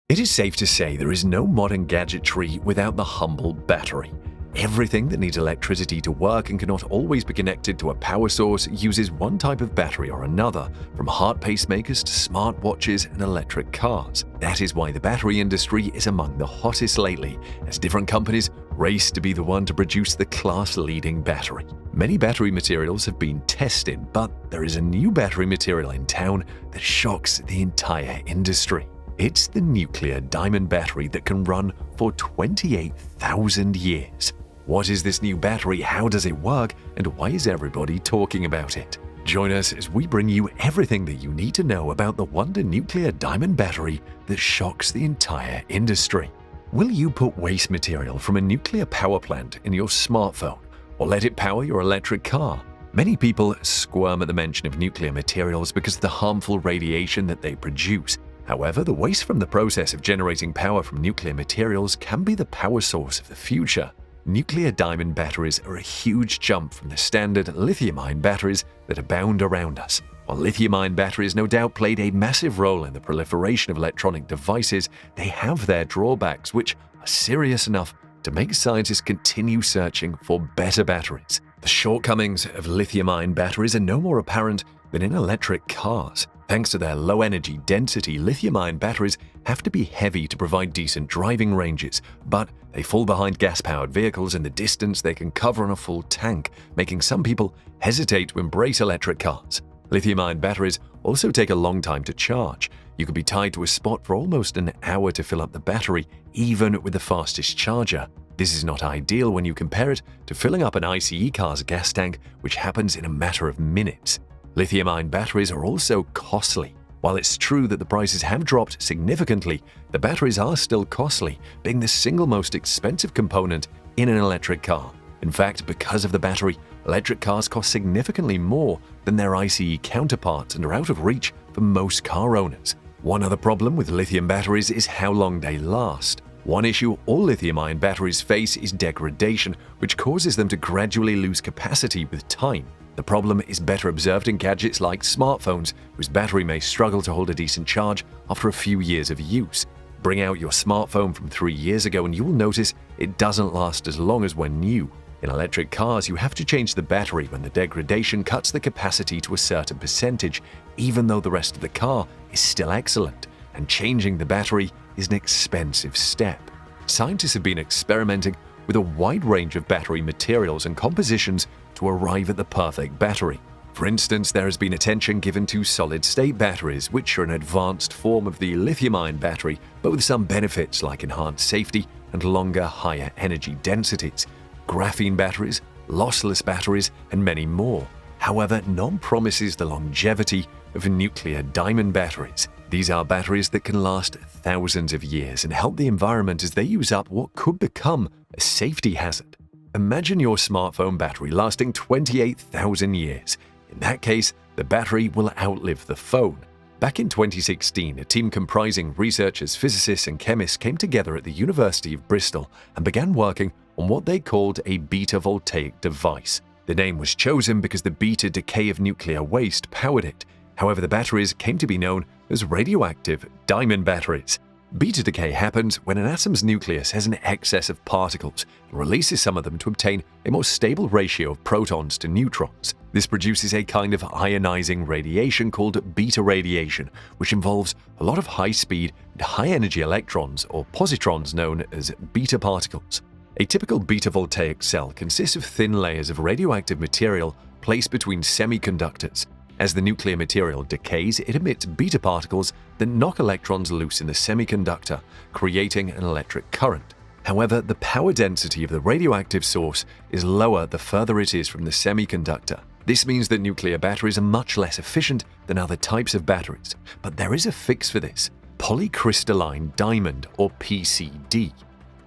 It is safe to say there is no modern gadgetry without the humble battery. Everything that needs electricity to work and cannot always be connected to a power source uses one type of battery or another, from heart pacemakers to smartwatches and electric cars. That is why the battery industry is among the hottest lately, as different companies race to be the one to produce the class-leading battery. Many battery materials have been tested, but there is a new battery material in town that shocks the entire industry. It's the nuclear diamond battery that can run for 28,000 years. What is this new battery, how does it work, and why is everybody talking about it? Join us as we bring you everything that you need to know about the wonder nuclear diamond battery that shocks the entire industry. Will you put waste material from a nuclear power plant in your smartphone, or let it power your electric car? Many people squirm at the mention of nuclear materials because of the harmful radiation that they produce. However, the waste from the process of generating power from nuclear materials can be the power source of the future. Nuclear diamond batteries are a huge jump from the standard lithium-ion batteries that abound around us. While lithium-ion batteries no doubt played a massive role in the proliferation of electronic devices, they have their drawbacks, which are serious enough to make scientists continue searching for better batteries. The shortcomings of lithium-ion batteries are no more apparent than in electric cars. Thanks to their low energy density, lithium-ion batteries have to be heavy to provide decent driving ranges, but they fall behind gas-powered vehicles in the distance they can cover on a full tank, making some people hesitate to embrace electric cars. Lithium-ion batteries also take a long time to charge. You could be tied to a spot for almost an hour to fill up the battery, even with the fastest charger. This is not ideal when you compare it to filling up an ICE car's gas tank, which happens in a matter of minutes. Lithium-ion batteries are also costly. While it's true that the prices have dropped significantly, the batteries are still costly, being the single most expensive component in an electric car. In fact, because of the battery, electric cars cost significantly more than their ICE counterparts and are out of reach for most car owners. One other problem with lithium batteries is how long they last. One issue all lithium-ion batteries face is degradation, which causes them to gradually lose capacity with time. The problem is better observed in gadgets like smartphones, whose battery may struggle to hold a decent charge after a few years of use. Bring out your smartphone from 3 years ago and you will notice it doesn't last as long as when new. In electric cars, you have to change the battery when the degradation cuts the capacity to a certain percentage, even though the rest of the car is still excellent, and changing the battery is an expensive step. Scientists have been experimenting with a wide range of battery materials and compositions to arrive at the perfect battery. For instance, there has been attention given to solid-state batteries, which are an advanced form of the lithium-ion battery, but with some benefits like enhanced safety and longer, higher energy densities. Graphene batteries, lossless batteries, and many more. However, none promises the longevity of nuclear diamond batteries. These are batteries that can last thousands of years and help the environment as they use up what could become a safety hazard. Imagine your smartphone battery lasting 28,000 years. In that case, the battery will outlive the phone. Back in 2016, a team comprising researchers, physicists, and chemists came together at the University of Bristol and began working on what they called a beta voltaic device. The name was chosen because the beta decay of nuclear waste powered it. However, the batteries came to be known as radioactive diamond batteries. Beta decay happens when an atom's nucleus has an excess of particles and releases some of them to obtain a more stable ratio of protons to neutrons. This produces a kind of ionizing radiation called beta radiation, which involves a lot of high-speed and high-energy electrons or positrons known as beta particles. A typical beta voltaic cell consists of thin layers of radioactive material placed between semiconductors. As the nuclear material decays, it emits beta particles that knock electrons loose in the semiconductor, creating an electric current. However, the power density of the radioactive source is lower the further it is from the semiconductor. This means that nuclear batteries are much less efficient than other types of batteries. But there is a fix for this: polycrystalline diamond, or PCD.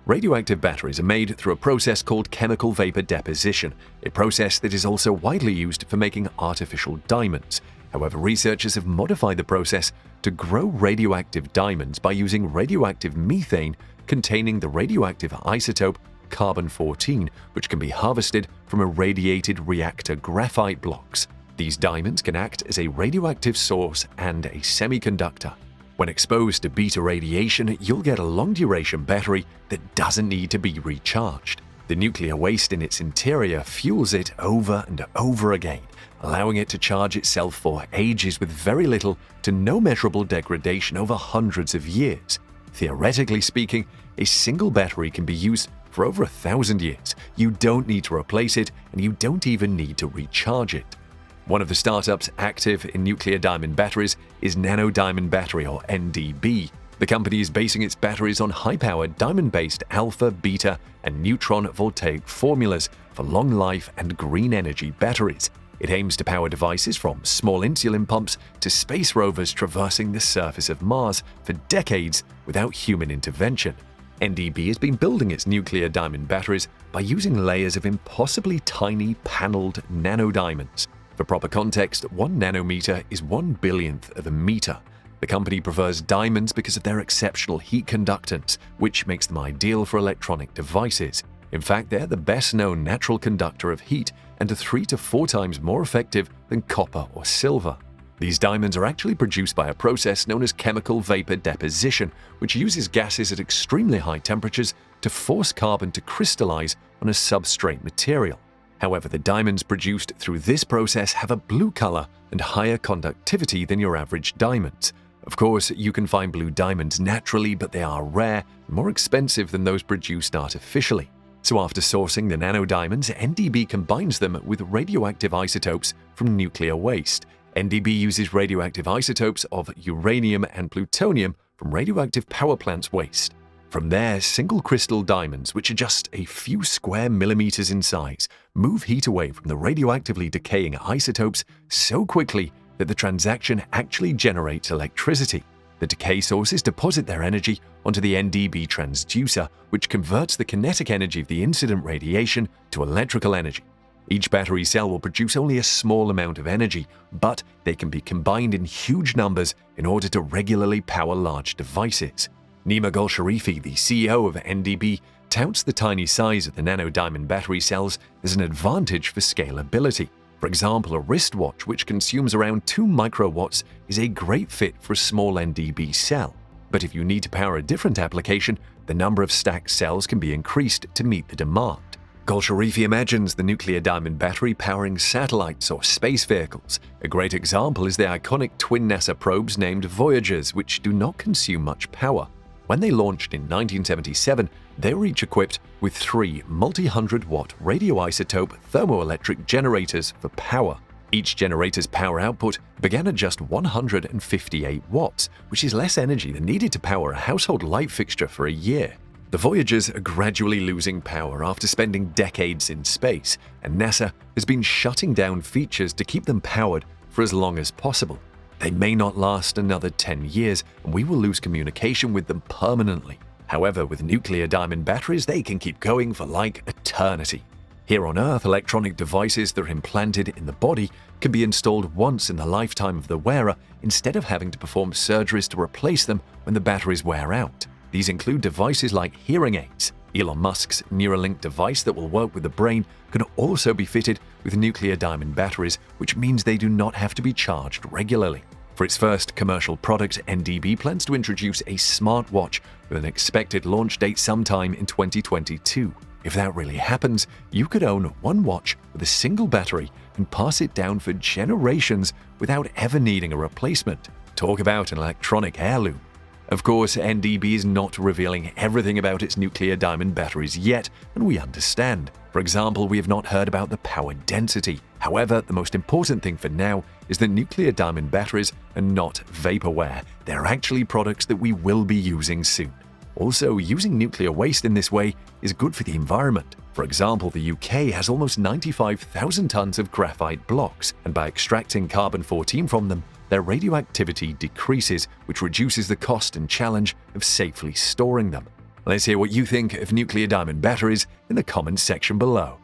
Radioactive batteries are made through a process called chemical vapor deposition, a process that is also widely used for making artificial diamonds. However, researchers have modified the process to grow radioactive diamonds by using radioactive methane containing the radioactive isotope carbon-14, which can be harvested from irradiated reactor graphite blocks. These diamonds can act as a radioactive source and a semiconductor. When exposed to beta radiation, you'll get a long-duration battery that doesn't need to be recharged. The nuclear waste in its interior fuels it over and over again, allowing it to charge itself for ages with very little to no measurable degradation over hundreds of years. Theoretically speaking, a single battery can be used for over 1,000 years. You don't need to replace it, and you don't even need to recharge it. One of the startups active in nuclear diamond batteries is Nano Diamond Battery, or NDB. The company is basing its batteries on high-powered diamond-based alpha, beta, and neutron voltaic formulas for long-life and green energy batteries. It aims to power devices from small insulin pumps to space rovers traversing the surface of Mars for decades without human intervention. NDB has been building its nuclear diamond batteries by using layers of impossibly tiny paneled nanodiamonds. For proper context, 1 nanometer is 1/1,000,000th of a meter. The company prefers diamonds because of their exceptional heat conductance, which makes them ideal for electronic devices. In fact, they're the best-known natural conductor of heat and are 3 to 4 times more effective than copper or silver. These diamonds are actually produced by a process known as chemical vapor deposition, which uses gases at extremely high temperatures to force carbon to crystallize on a substrate material. However, the diamonds produced through this process have a blue color and higher conductivity than your average diamonds. Of course, you can find blue diamonds naturally, but they are rare and more expensive than those produced artificially. So after sourcing the nanodiamonds, NDB combines them with radioactive isotopes from nuclear waste. NDB uses radioactive isotopes of uranium and plutonium from radioactive power plants waste. From there, single crystal diamonds, which are just a few square millimeters in size, move heat away from the radioactively decaying isotopes so quickly that the transaction actually generates electricity. The decay sources deposit their energy onto the NDB transducer, which converts the kinetic energy of the incident radiation to electrical energy. Each battery cell will produce only a small amount of energy, but they can be combined in huge numbers in order to regularly power large devices. Nima Golsharifi, the CEO of NDB, touts the tiny size of the nanodiamond battery cells as an advantage for scalability. For example, a wristwatch which consumes around 2 microwatts is a great fit for a small NDB cell. But if you need to power a different application, the number of stacked cells can be increased to meet the demand. Golsharifi imagines the nuclear diamond battery powering satellites or space vehicles. A great example is the iconic twin NASA probes named Voyagers, which do not consume much power. When they launched in 1977, they were each equipped with 3 multi-100-watt radioisotope thermoelectric generators for power. Each generator's power output began at just 158 watts, which is less energy than needed to power a household light fixture for a year. The Voyagers are gradually losing power after spending decades in space, and NASA has been shutting down features to keep them powered for as long as possible. They may not last another 10 years, and we will lose communication with them permanently. However, with nuclear diamond batteries, they can keep going for like eternity. Here on Earth, electronic devices that are implanted in the body can be installed once in the lifetime of the wearer instead of having to perform surgeries to replace them when the batteries wear out. These include devices like hearing aids. Elon Musk's Neuralink device that will work with the brain can also be fitted with nuclear diamond batteries, which means they do not have to be charged regularly. For its first commercial product, NDB plans to introduce a smartwatch with an expected launch date sometime in 2022. If that really happens, you could own one watch with a single battery and pass it down for generations without ever needing a replacement. Talk about an electronic heirloom. Of course, NDB is not revealing everything about its nuclear diamond batteries yet, and we understand. For example, we have not heard about the power density. However, the most important thing for now is that nuclear diamond batteries are not vaporware. They're actually products that we will be using soon. Also, using nuclear waste in this way is good for the environment. For example, the UK has almost 95,000 tons of graphite blocks, and by extracting carbon-14 from them, their radioactivity decreases, which reduces the cost and challenge of safely storing them. Let's hear what you think of nuclear diamond batteries in the comments section below.